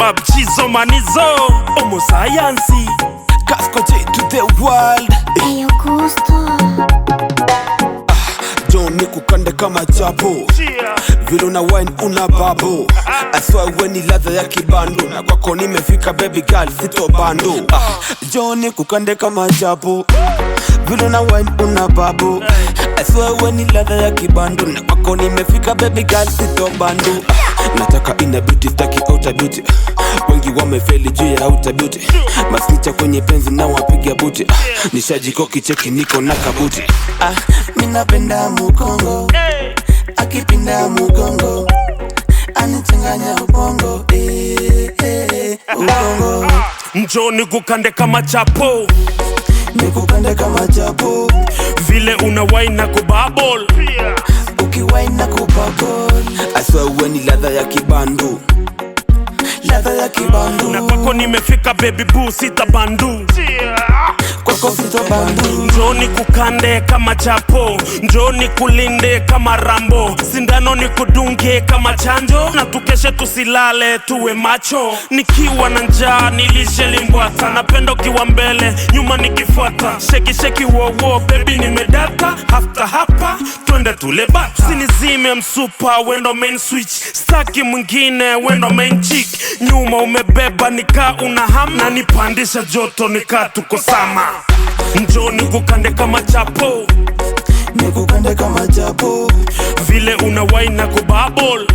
Babjizo manizo Homo science Casco J to the world. Ayo Gusto John nikukande kama chapo, vile una wine una babo. I swear we ni ladha ya kibando, na kwako nimefika baby girl sito bando. John nikukande kama chapo, vile una wine una babo. I swear we ni ladha ya kibando, na kwako nimefika baby girl sito bando. Nataka ina beauty staki outer beauty, wengi wamefeli juu ya outer beauty. Masnicha kwenye penzi na wapiga buti, nishajikoki cheki niko na kabuti. Minapenda mukongo, akipinda mugongo, anichanganya ubongo, ubongo. Njoo nikukande kama chapo, nikukande kama chapo, vile una wine na kubabble, ukiwine na kubabble. I swear we ni ladha ya kibando, ladha ya kibando. Na kwako nimefika baby boo sita bandu, kwako sito bandu. njoo nikukande kama chapo, njoo nikulinde kama Rambo, sindano nikudunge kama chanjo, na tukeshe tusilale tuwe macho. Nikiwa na njaa nilishe limbwata, napenda ukiwa mbele nyuma nikifuata. Sheki sheki wo wo baby nimedata, hafta hapa twende tule bata. Sinizime msupa wendo main switch, staki mwingine wendo main chick. Nyuma umebeba nika una ham, na nipandisha joto nika tuko sama. Njoo nikukande kama chapo, nikukande kama chapo, vile una wine na kubabble,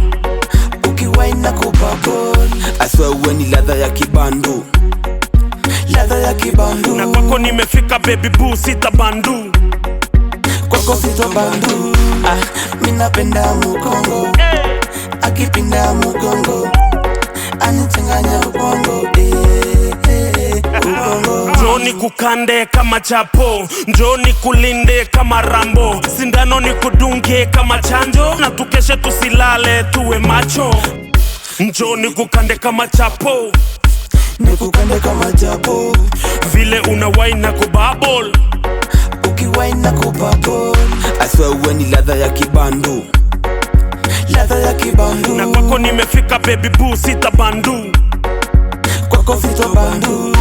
ukiwine na kubabble. I swear we ni ladha ya kibando, ladha ya kibando. na kwako nimefika baby boo sita bandu, kwako sito bandu. Minapenda mukongo, akipinda mugongo, anichanganya ubongo, ubongo. njoo nikukande kama chapo, njoo nikulinde kama Rambo, sindano nikudunge kama chanjo, na tukeshe tusilale tuwe macho. Njoo nikukande kama chapo, nikukande kama chapo, vile una wine na kubabble, ukiwine na kubabble. I swear we ni ladha ya kibando, ladha ya kibando. na kwako nimefika baby boo sita bandu, kwako sito bandu.